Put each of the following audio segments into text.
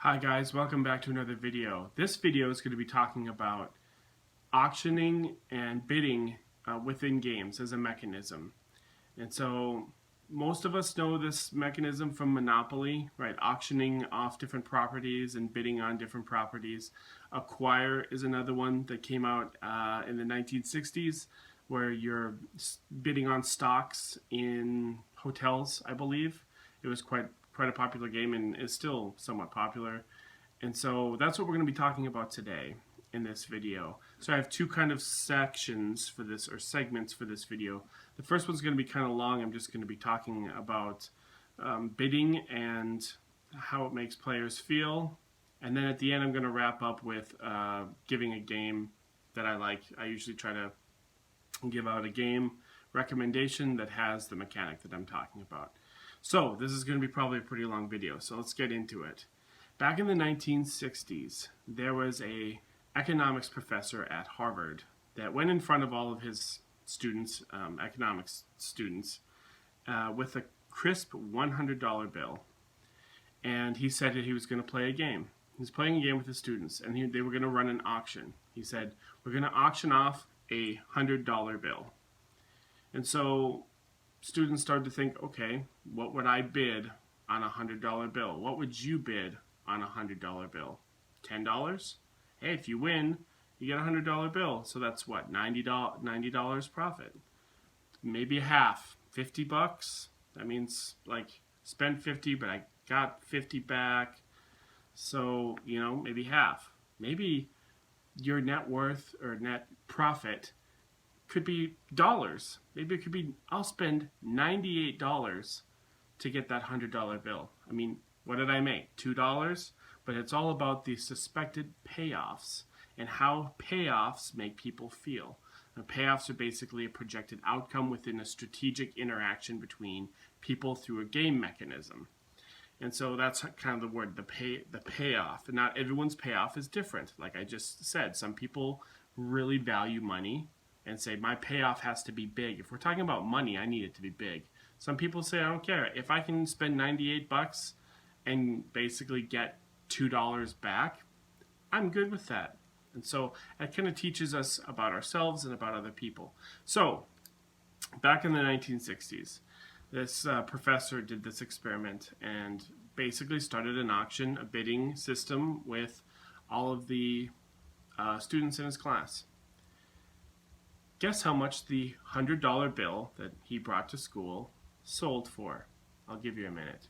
Hi guys, welcome back to another video. This video is going to be talking about auctioning and bidding within games as a mechanism. And so most of us know this mechanism from Monopoly, right? Auctioning off different properties and bidding on different properties. Acquire is another one that came out in the 1960s where you're bidding on stocks in hotels, I believe. It was quite a popular game and is still somewhat popular. And so that's what we're going to be talking about today in this video. So I have two kind of sections for this, or segments for this video. The first one's going to be kind of long. I'm just going to be talking about bidding and how it makes players feel. And then at the end I'm going to wrap up with giving a game that I like. I usually try to give out a game recommendation that has the mechanic that I'm talking about. So this is going to be probably a pretty long video, so let's get into it. Back in the 1960s, there was a economics professor at Harvard that went in front of all of his students, economics students, with a crisp $100 bill. And he said that he was going to play a game. He was playing a game with his students, and they were going to run an auction. He said, we're going to auction off a $100 bill. And so students started to think, okay, what would I bid on a $100 bill? What would you bid on a $100 bill? $10? Hey, if you win, you get a $100 bill. So that's what, $90 profit. Maybe half, 50 bucks. That means like spend 50, but I got 50 back. So, maybe half. Maybe your net worth or net profit could be dollars. Maybe it could be, I'll spend $98 to get that $100 bill. I mean, what did I make? $2? But it's all about the suspected payoffs and how payoffs make people feel. Now, payoffs are basically a projected outcome within a strategic interaction between people through a game mechanism. And so that's kind of the word, the payoff. And not everyone's payoff is different. Like I just said, some people really value money and say, my payoff has to be big. If we're talking about money, I need it to be big. Some people say, I don't care. If I can spend 98 bucks and basically get $2 back, I'm good with that. And so it kind of teaches us about ourselves and about other people. So back in the 1960s, this professor did this experiment and basically started an auction, a bidding system with all of the students in his class. Guess how much the $100 bill that he brought to school sold for? I'll give you a minute.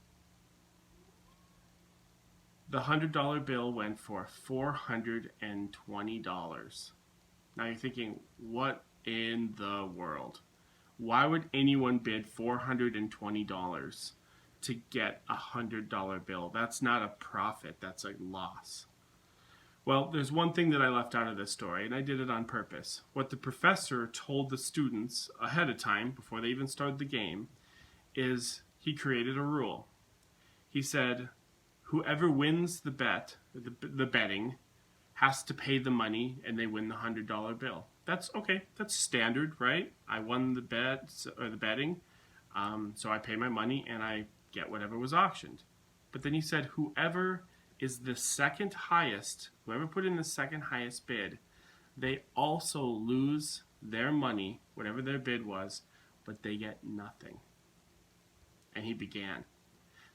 The $100 bill went for $420. Now you're thinking, what in the world? Why would anyone bid $420 to get a $100 bill? That's not a profit, that's a loss. Well, there's one thing that I left out of this story, and I did it on purpose. What the professor told the students ahead of time, before they even started the game, is he created a rule. He said, whoever wins the bet, the betting, has to pay the money, and they win the $100 bill. That's okay. That's standard, right? I won the bet or the betting, so I pay my money and I get whatever was auctioned. But then he said, whoever is the second highest, whoever put in the second highest bid, they also lose their money, whatever their bid was, but they get nothing. And he began.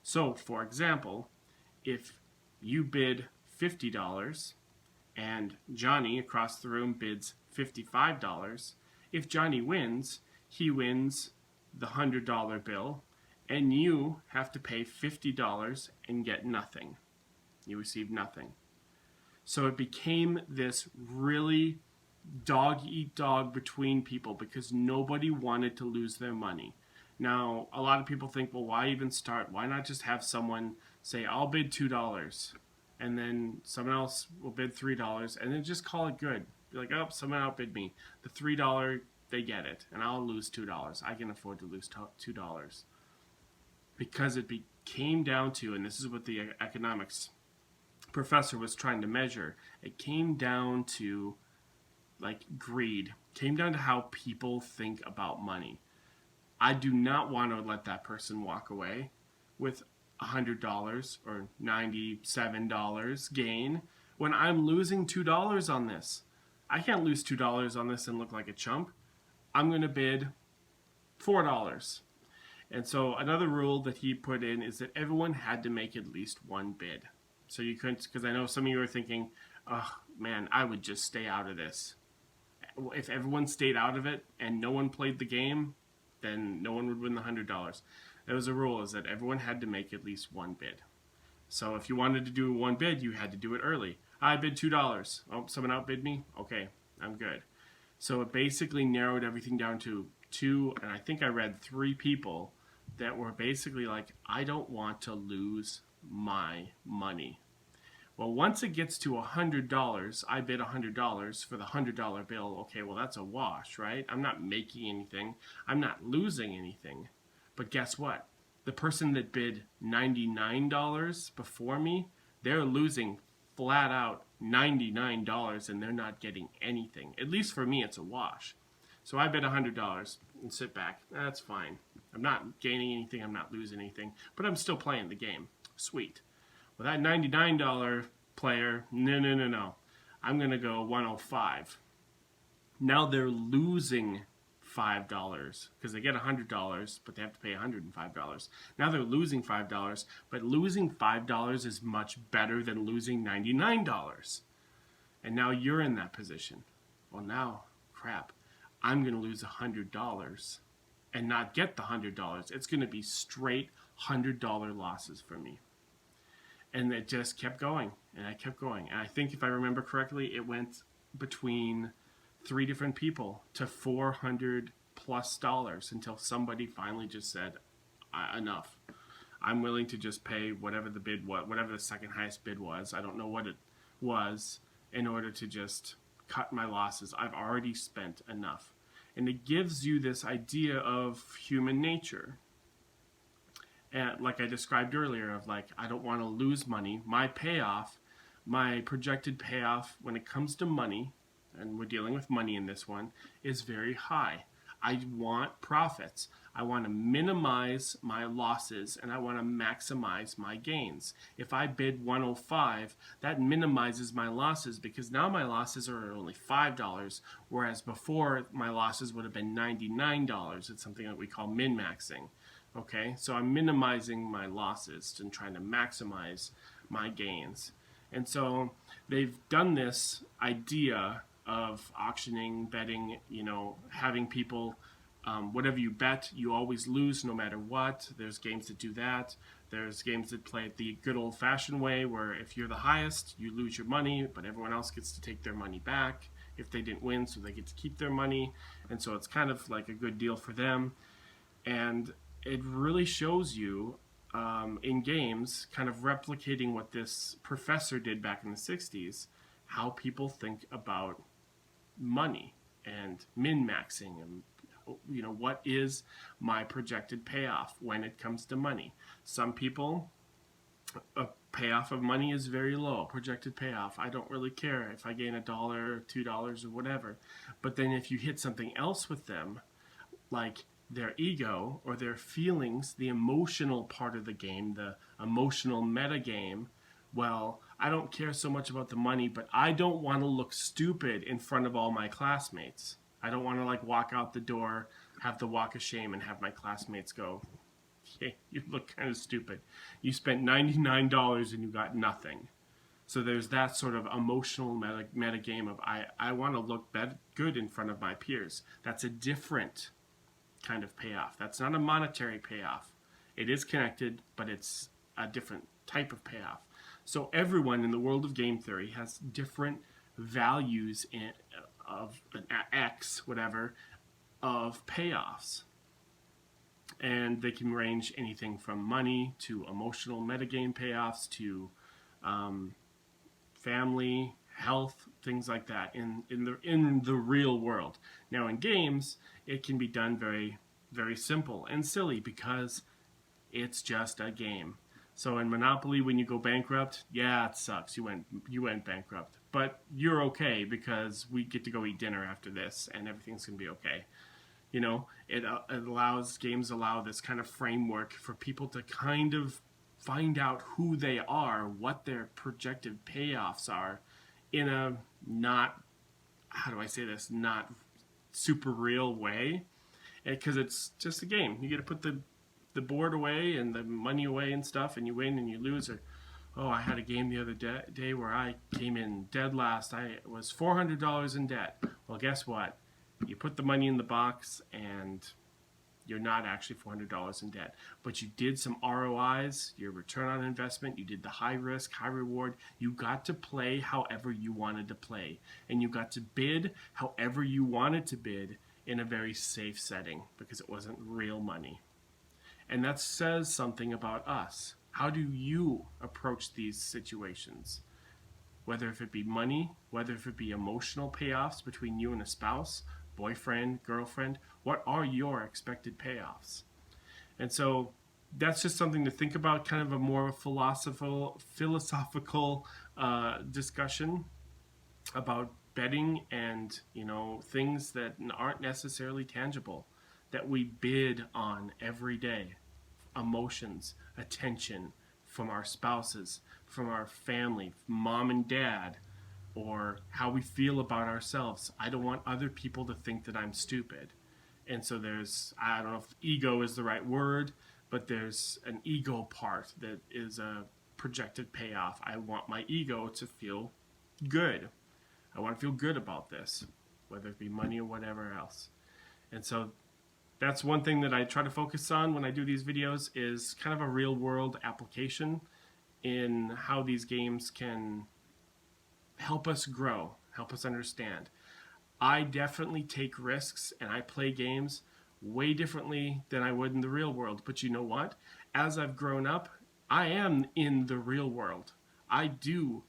So, for example, if you bid $50 and Johnny across the room bids $55, if Johnny wins, he wins the $100 bill, and you have to pay $50 and get nothing. You receive nothing. So it became this really dog-eat-dog between people because nobody wanted to lose their money. Now, a lot of people think, well, why even start? Why not just have someone say, I'll bid $2, and then someone else will bid $3, and then just call it good. Be like, oh, someone outbid me. The $3, they get it, and I'll lose $2. I can afford to lose $2. Because it came down to, and this is what the economics professor was trying to measure, it came down to like greed, came down to how people think about money. I do not want to let that person walk away with $100 or $97 gain when I'm losing $2 on this? I can't lose $2 on this and look like a chump. I'm going to bid $4. And so another rule that he put in is that everyone had to make at least one bid. So you couldn't, because I know some of you are thinking, oh man, I would just stay out of this. If everyone stayed out of it and no one played the game, then no one would win the $100. There was a rule, is that everyone had to make at least one bid. So if you wanted to do one bid, you had to do it early. I bid $2. Oh, someone outbid me? Okay, I'm good. So it basically narrowed everything down to two, and I think I read 3 people that were basically like, I don't want to lose my money. Well, once it gets to $100, I bid $100 for the $100 bill. Okay, well, that's a wash, right? I'm not making anything. I'm not losing anything. But guess what? The person that bid $99 before me, they're losing flat out $99 and they're not getting anything. At least for me, it's a wash. So I bid $100 and sit back. That's fine. I'm not gaining anything. I'm not losing anything. But I'm still playing the game. Sweet. Well, that $99 player, no. I'm going to go $105. Now they're losing $5 because they get $100, but they have to pay $105. Now they're losing $5, but losing $5 is much better than losing $99. And now you're in that position. Well, now, crap, I'm going to lose $100 and not get the $100. It's going to be straight $100 losses for me. And it just kept going, and I kept going. And I think if I remember correctly, it went between 3 different people to $400+ until somebody finally just said, enough. I'm willing to just pay whatever the bid was, whatever the second highest bid was. I don't know what it was, in order to just cut my losses. I've already spent enough. And it gives you this idea of human nature. And like I described earlier, of like, I don't want to lose money. My payoff, my projected payoff when it comes to money, and we're dealing with money in this one, is very high. I want profits. I want to minimize my losses and I want to maximize my gains. If I bid 105, that minimizes my losses because now my losses are only $5, whereas before my losses would have been $99. It's something that we call min-maxing. Okay, so I'm minimizing my losses and trying to maximize my gains. And so they've done this idea of auctioning, betting, having people, whatever you bet, you always lose no matter what. There's games that do that. There's games that play it the good old-fashioned way where if you're the highest, you lose your money, but everyone else gets to take their money back if they didn't win, so they get to keep their money. And so it's kind of like a good deal for them. And it really shows you in games, kind of replicating what this professor did back in the 60s, how people think about money and min-maxing and what is my projected payoff when it comes to money. Some people, a payoff of money is very low, projected payoff. I don't really care if I gain $1 or $2 or whatever. But then if you hit something else with them, like their ego or their feelings, the emotional part of the game, the emotional meta game, well, I don't care so much about the money, but I don't want to look stupid in front of all my classmates. I don't want to walk out the door, have the walk of shame, and have my classmates go, hey, you look kind of stupid. You spent $99 and you got nothing. So there's that sort of emotional meta game of I want to look good in front of my peers. That's a different kind of payoff. That's not a monetary payoff. It is connected, but it's a different type of payoff. So everyone in the world of game theory has different values of an X, whatever, of payoffs. And they can range anything from money to emotional metagame payoffs to family, health, things like that in the real world. Now in games, it can be done very, very simple and silly because it's just a game. So in Monopoly, when you go bankrupt, yeah, it sucks. You went bankrupt, but you're okay because we get to go eat dinner after this, and everything's gonna be okay. Games allow this kind of framework for people to kind of find out who they are, what their projected payoffs are, in a not, how do I say this, not super real way, because it's just a game. You get to put the board away and the money away and stuff, and you win and you lose. Or, oh, I had a game the other day where I came in dead last. I was $400 in debt. Well, guess what? You put the money in the box and you're not actually $400 in debt, but you did some ROIs, your return on investment, you did the high risk, high reward. You got to play however you wanted to play, and you got to bid however you wanted to bid in a very safe setting because it wasn't real money. And that says something about us. How do you approach these situations? Whether if it be money, whether if it be emotional payoffs between you and a spouse, boyfriend, girlfriend, what are your expected payoffs? And so that's just something to think about, kind of a more philosophical discussion about betting and, things that aren't necessarily tangible, that we bid on every day. Emotions, attention from our spouses, from our family, mom and dad, or how we feel about ourselves. I don't want other people to think that I'm stupid. And so there's, I don't know if ego is the right word, but there's an ego part that is a projected payoff. I want my ego to feel good. I want to feel good about this, whether it be money or whatever else. And so that's one thing that I try to focus on when I do these videos, is kind of a real world application in how these games can help us grow, help us understand. I definitely take risks and I play games way differently than I would in the real world. But you know what? As I've grown up, I am in the real world. I do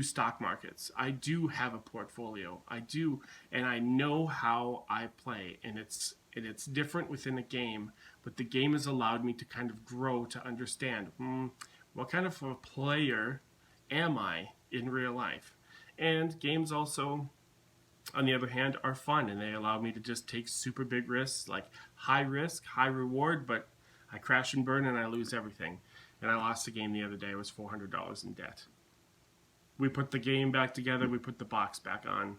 stock markets. I do have a portfolio. I do, and I know how I play. And it's different within a game, but the game has allowed me to kind of grow to understand what kind of a player am I in real life. And games also, on the other hand, are fun, and they allow me to just take super big risks, like high risk, high reward, but I crash and burn and I lose everything. And I lost a game the other day. I was $400 in debt. We put the game back together, we put the box back on,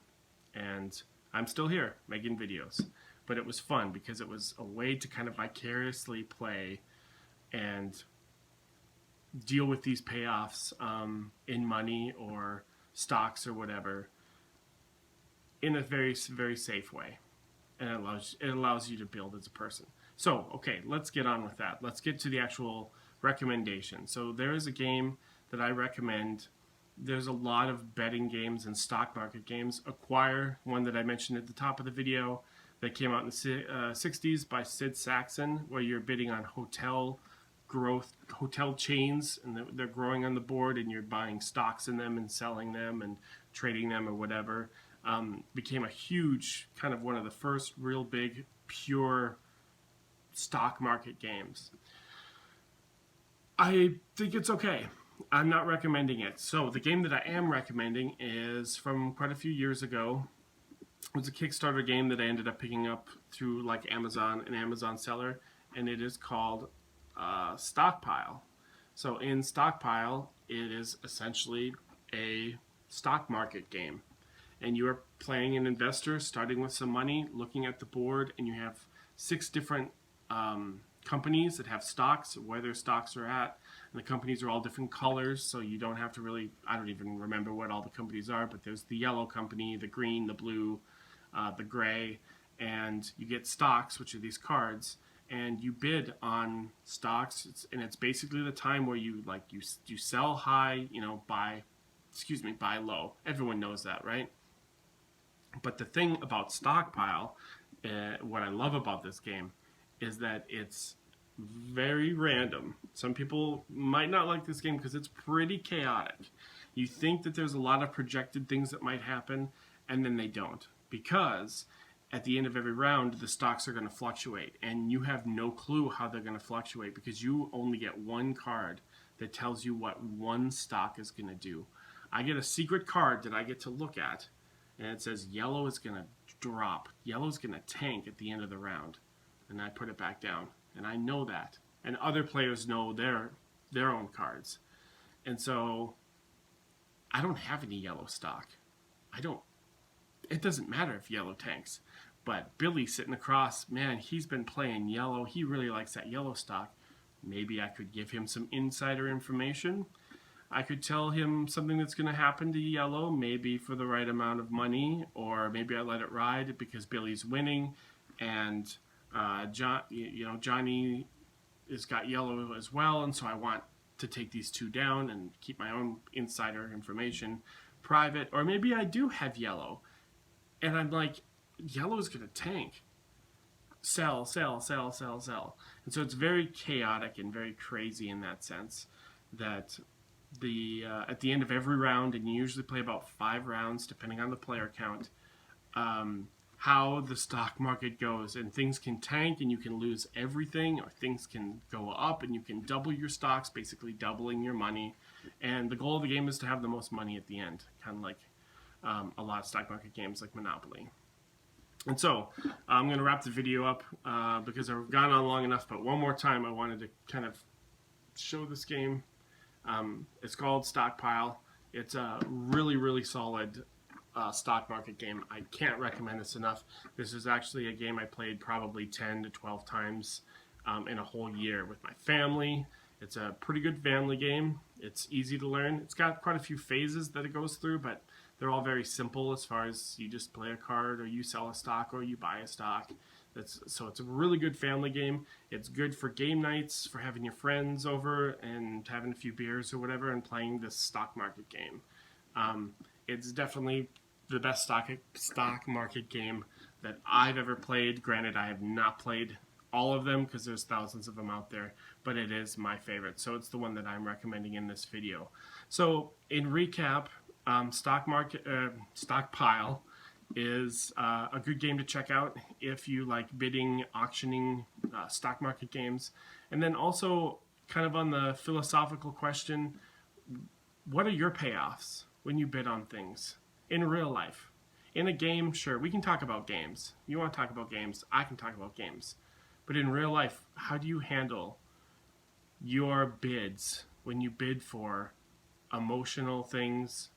and I'm still here making videos. But it was fun because it was a way to kind of vicariously play and deal with these payoffs in money or stocks or whatever in a very, very safe way. And it allows you to build as a person. So, okay, let's get on with that. Let's get to the actual recommendation. So there is a game that I recommend. There's a lot of betting games and stock market games. Acquire, one that I mentioned at the top of the video, that came out in the 60s by Sid Saxon, where you're bidding on hotel chains, and they're growing on the board, and you're buying stocks in them and selling them and trading them or whatever. Became a huge, kind of one of the first real big, pure stock market games. I think it's okay. I'm not recommending it. So the game that I am recommending is from quite a few years ago. It was a Kickstarter game that I ended up picking up through like Amazon, an Amazon seller, and it is called Stockpile. So in Stockpile, it is essentially a stock market game. And you are playing an investor, starting with some money, looking at the board, and you have 6 different companies that have stocks, where their stocks are at. And the companies are all different colors, so you don't have to really, I don't even remember what all the companies are, but there's the yellow company, the green, the blue, the gray, and you get stocks, which are these cards, and you bid on stocks, and it's basically the time where you sell high, buy low. Everyone knows that, right? But the thing about Stockpile, what I love about this game, is that it's very random. Some people might not like this game because it's pretty chaotic. You think that there's a lot of projected things that might happen, and then they don't. Because at the end of every round, the stocks are going to fluctuate, and you have no clue how they're going to fluctuate because you only get one card that tells you what one stock is going to do. I get a secret card that I get to look at, and it says yellow is going to drop. Yellow is going to tank at the end of the round. And I put it back down. And I know that. and other players know their own cards. And so I don't have any yellow stock. It doesn't matter if yellow tanks. But Billy sitting across, man, he's been playing yellow. He really likes that yellow stock. Maybe I could give him some insider information. I could tell him something that's going to happen to yellow, maybe for the right amount of money, or maybe I let it ride because Billy's winning, and Johnny has got yellow as well, and so I want to take these two down and keep my own insider information private. Or maybe I do have yellow, and I'm like, yellow's going to tank. Sell, sell, sell, sell, sell. And so it's very chaotic and very crazy in that sense, that at the end of every round, and you usually play about 5 rounds depending on the player count, how the stock market goes, and things can tank and you can lose everything, or things can go up and you can double your stocks, basically doubling your money. And the goal of the game is to have the most money at the end, kind of like a lot of stock market games like Monopoly. And so I'm going to wrap the video up because I've gone on long enough, but one more time I wanted to kind of show this game. It's called Stockpile. It's a really, really solid stock market game. I can't recommend this enough. This is actually a game I played probably 10 to 12 times in a whole year with my family. It's a pretty good family game. It's easy to learn. It's got quite a few phases that it goes through, but they're all very simple as far as you just play a card, or you sell a stock, or you buy a stock. So it's a really good family game. It's good for game nights, for having your friends over and having a few beers or whatever and playing this stock market game. It's definitely the best stock market game that I've ever played. Granted, I have not played all of them because there's thousands of them out there, but it is my favorite. So it's the one that I'm recommending in this video. So in recap, Stockpile is a good game to check out if you like bidding, auctioning, stock market games. And then also, kind of on the philosophical question, what are your payoffs when you bid on things in real life? In a game, sure, we can talk about games. You want to talk about games, I can talk about games. But in real life, how do you handle your bids when you bid for emotional things,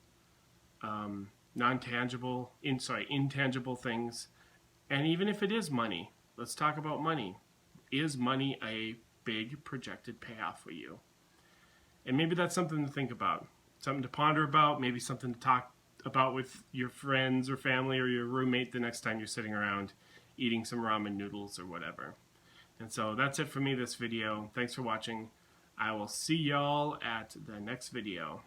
intangible things, and even if it is money, let's talk about money. Is money a big projected payoff for you? And maybe that's something to think about, something to ponder about, maybe something to talk about with your friends or family or your roommate the next time you're sitting around eating some ramen noodles or whatever. And so that's it for me this video. Thanks for watching. I will see y'all at the next video.